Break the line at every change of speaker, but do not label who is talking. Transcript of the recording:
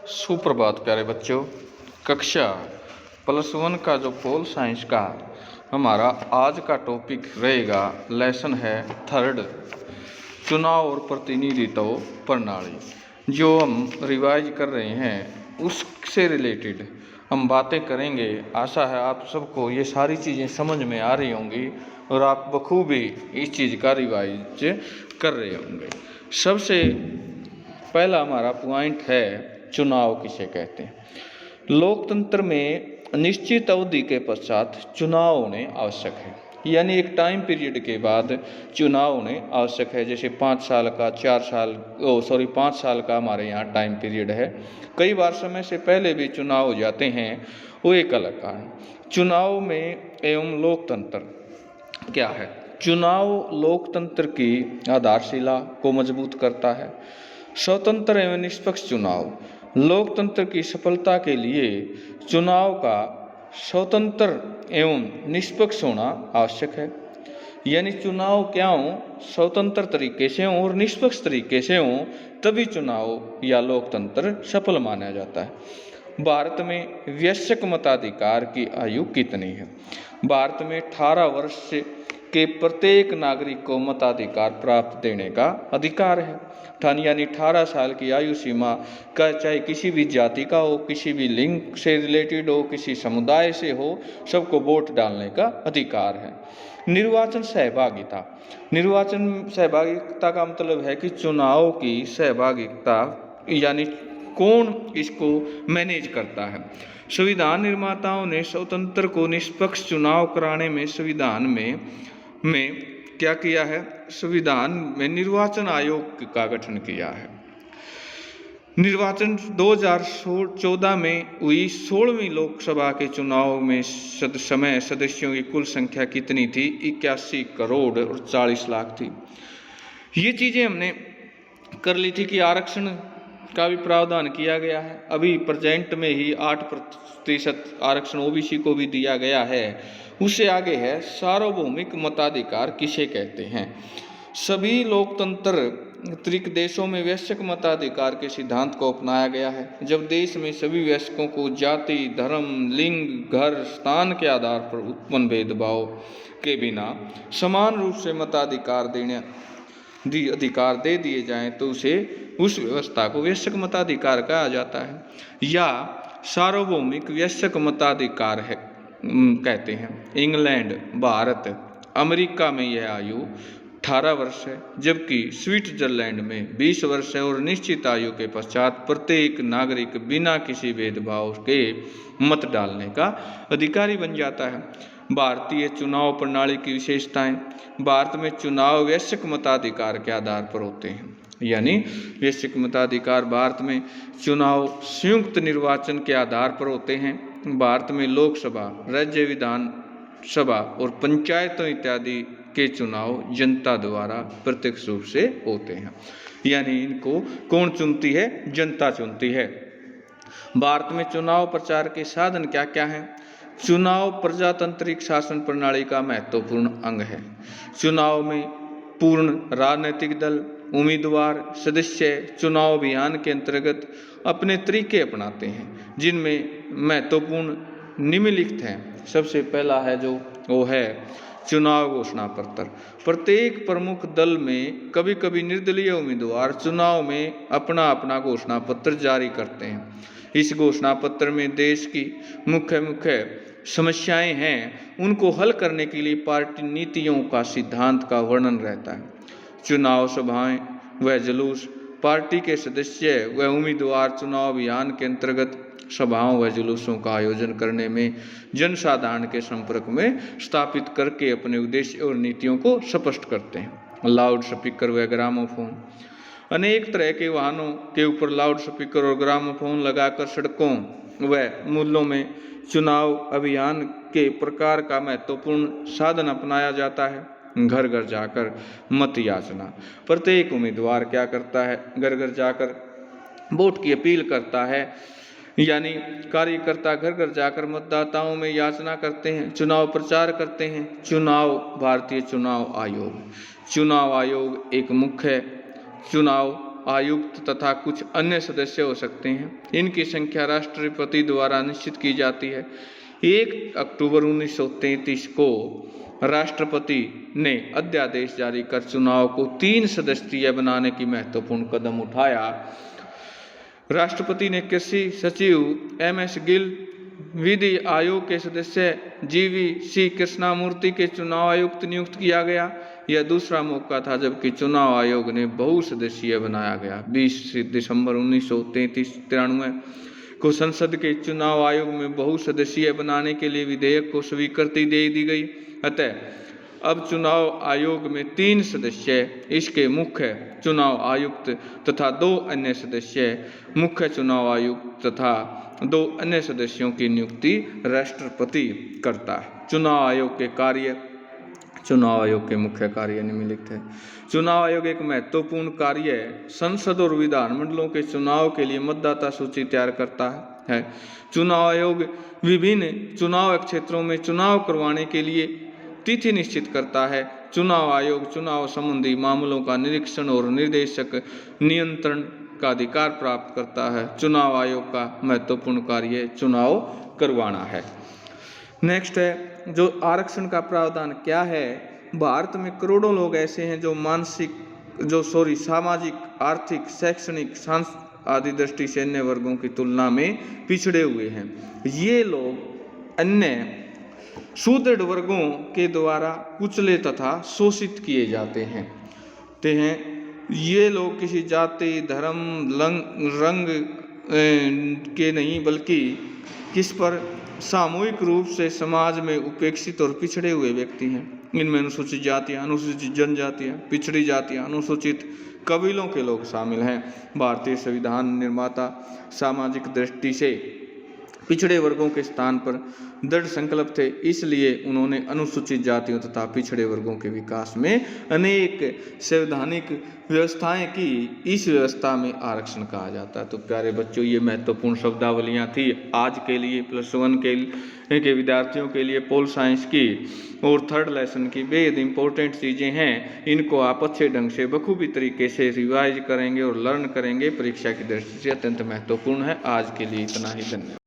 सुप्रभात प्यारे बच्चों। कक्षा +1 का जो पोल साइंस का हमारा आज का टॉपिक रहेगा, लेसन है 3 चुनाव और प्रतिनिधित्व प्रणाली। जो हम रिवाइज कर रहे हैं उससे रिलेटेड हम बातें करेंगे। आशा है आप सबको ये सारी चीज़ें समझ में आ रही होंगी और आप बखूबी इस चीज़ का रिवाइज कर रहे होंगे। सबसे पहला हमारा पॉइंट है चुनाव किसे कहते हैं। लोकतंत्र में निश्चित अवधि के पश्चात चुनाव होने आवश्यक है, यानी एक टाइम पीरियड के बाद चुनाव होने आवश्यक है। जैसे 5 साल का 5 साल का हमारे यहाँ टाइम पीरियड है। कई बार समय से पहले भी चुनाव हो जाते हैं, वो एक अलग कारण। चुनाव में एवं लोकतंत्र क्या है? चुनाव लोकतंत्र की आधारशिला को मजबूत करता है। स्वतंत्र एवं निष्पक्ष चुनाव लोकतंत्र की सफलता के लिए चुनाव का स्वतंत्र एवं निष्पक्ष होना आवश्यक है। यानी चुनाव क्या हो? स्वतंत्र तरीके से हों और निष्पक्ष तरीके से हों, तभी चुनाव या लोकतंत्र सफल माना जाता है। भारत में वयस्क मताधिकार की आयु कितनी है? भारत में 18 वर्ष के प्रत्येक नागरिक को मताधिकार प्राप्त देने का अधिकार है। यानी 18 साल की आयु सीमा का, चाहे किसी भी जाति का हो, किसी भी लिंग से रिलेटेड हो, किसी समुदाय से हो, सबको वोट डालने का अधिकार है। निर्वाचन सहभागिता का मतलब है कि चुनाव की सहभागिता, यानी कौन इसको मैनेज करता है। संविधान निर्माताओं ने स्वतंत्र को निष्पक्ष चुनाव कराने में संविधान में क्या किया है? संविधान में निर्वाचन आयोग का गठन किया है। निर्वाचन 2014 में हुई 16वीं लोकसभा के चुनाव में सदस्यों की कुल संख्या कितनी थी? 81 करोड़ और 40 लाख थी। ये चीज़ें हमने कर ली थी कि आरक्षण का भी प्रावधान किया गया है। अभी प्रेजेंट में ही 8% आरक्षण ओबीसी को भी दिया गया है। उससे आगे है सार्वभौमिक मताधिकार किसे कहते हैं। सभी लोकतंत्रिक देशों में वयस्क मताधिकार के सिद्धांत को अपनाया गया है। जब देश में सभी वयस्कों को जाति, धर्म, लिंग, घर, स्थान के आधार पर उत्पन्न भेदभाव के बिना समान रूप से मताधिकार दे दिए जाएं, तो उस व्यवस्था को वयस्क मताधिकार कहा जाता है या सार्वभौमिक वयस्क मताधिकार है कहते हैं। इंग्लैंड, भारत, अमेरिका में यह आयु 18 वर्ष है, जबकि स्विट्जरलैंड में 20 वर्ष है और निश्चित आयु के पश्चात प्रत्येक नागरिक बिना किसी भेदभाव के मत डालने का अधिकारी बन जाता है। भारतीय चुनाव प्रणाली की विशेषताएं। भारत में चुनाव वयस्क मताधिकार के आधार पर होते हैं, यानी वयस्क मताधिकार भारत में चुनाव संयुक्त निर्वाचन के आधार पर होते हैं। भारत में लोकसभा, राज्य विधानसभा और पंचायतों इत्यादि के चुनाव जनता द्वारा प्रत्यक्ष रूप से होते हैं, यानी इनको कौन चुनती है? जनता चुनती है। भारत में चुनाव प्रचार के साधन क्या क्या हैं? चुनाव प्रजातांत्रिक शासन प्रणाली का महत्वपूर्ण अंग है। चुनाव में पूर्ण राजनीतिक दल, उम्मीदवार, सदस्य चुनाव अभियान के अंतर्गत अपने तरीके अपनाते हैं, जिनमें महत्वपूर्ण निम्नलिखित हैं। सबसे पहला है वो है चुनाव घोषणा पत्र। प्रत्येक प्रमुख दल में कभी कभी निर्दलीय उम्मीदवार चुनाव में अपना घोषणा पत्र जारी करते हैं। इस घोषणा पत्र में देश की मुख्य समस्याएं हैं, उनको हल करने के लिए पार्टी नीतियों का, सिद्धांत का वर्णन रहता है। चुनाव सभाएं व जुलूस। पार्टी के सदस्य व उम्मीदवार चुनाव अभियान के अंतर्गत सभाओं व जुलूसों का आयोजन करने में जनसाधारण के संपर्क में स्थापित करके अपने उद्देश्य और नीतियों को स्पष्ट करते हैं। लाउड स्पीकर व ग्रामोफोन। अनेक तरह के वाहनों के ऊपर लाउड स्पीकर और ग्रामोफोन लगाकर सड़कों व मूलों में चुनाव अभियान के प्रकार का महत्वपूर्ण साधन अपनाया जाता है। घर घर जाकर मत याचना। प्रत्येक उम्मीदवार क्या करता है? घर घर जाकर वोट की अपील करता है, यानी कार्यकर्ता घर घर जाकर मतदाताओं में याचना करते हैं, चुनाव प्रचार करते हैं। भारतीय चुनाव आयोग एक मुख्य चुनाव आयुक्त तथा कुछ अन्य सदस्य हो सकते हैं। इनकी संख्या राष्ट्रपति द्वारा निश्चित की जाती है। 1 अक्टूबर 1933 को राष्ट्रपति ने अध्यादेश जारी कर चुनाव को 3 सदस्यीय बनाने की महत्वपूर्ण कदम उठाया। राष्ट्रपति ने कृषि सचिव MS गिल, विधि आयोग के सदस्य GVC कृष्णामूर्ति के चुनाव आयुक्त नियुक्त किया गया। यह दूसरा मौका था जबकि चुनाव आयोग ने बहुसदस्यीय बनाया गया। 20 दिसंबर 1933-93 को संसद के चुनाव आयोग में बहुसदस्यीय बनाने के लिए विधेयक को स्वीकृति दे दी गई। अतः अब चुनाव आयोग में 3 सदस्य, इसके मुख्य चुनाव आयुक्त तथा 2 अन्य सदस्य, मुख्य चुनाव आयुक्त तथा 2 अन्य सदस्यों की नियुक्ति राष्ट्रपति करता है। चुनाव आयोग के कार्य, चुनाव आयोग के मुख्य कार्य निम्नलिखित है। चुनाव आयोग एक महत्वपूर्ण कार्य संसद और विधानमंडलों के चुनाव के लिए मतदाता सूची तैयार करता है। चुनाव आयोग विभिन्न चुनाव क्षेत्रों में चुनाव करवाने के लिए तिथि निश्चित करता है। चुनाव आयोग चुनाव संबंधी मामलों का निरीक्षण और निर्देशक नियंत्रण का अधिकार प्राप्त करता है। चुनाव आयोग का महत्वपूर्ण कार्य चुनाव करवाना है। नेक्स्ट है जो आरक्षण का प्रावधान क्या है। भारत में करोड़ों लोग ऐसे हैं जो सामाजिक, आर्थिक, शैक्षणिक, आदि दृष्टि से अन्य वर्गों की तुलना में पिछड़े हुए हैं। ये लोग अन्य सुदृढ़ वर्गों के द्वारा कुचले तथा शोषित किए जाते हैं। ये लोग किसी जाति, धर्म, रंग के नहीं बल्कि किस पर सामूहिक रूप से समाज में उपेक्षित और पिछड़े हुए व्यक्ति हैं। इनमें अनुसूचित जातियाँ, अनुसूचित जनजातियाँ, पिछड़ी जातियाँ, अनुसूचित कबीलों के लोग शामिल हैं। भारतीय संविधान निर्माता सामाजिक दृष्टि से पिछड़े वर्गों के स्थान पर दृढ़ संकल्प थे, इसलिए उन्होंने अनुसूचित जातियों तथा पिछड़े वर्गों के विकास में अनेक संवैधानिक व्यवस्थाएं की। इस व्यवस्था में आरक्षण कहा जाता है। तो प्यारे बच्चों, ये महत्वपूर्ण शब्दावलियां थी आज के लिए +1 के विद्यार्थियों के लिए पोल साइंस की और 3rd लेसन की बेहद इंपॉर्टेंट चीज़ें हैं। इनको आप अच्छे ढंग से बखूबी तरीके से रिवाइज करेंगे और लर्न करेंगे। परीक्षा की दृष्टि से अत्यंत महत्वपूर्ण है। आज के लिए इतना ही, धन्यवाद।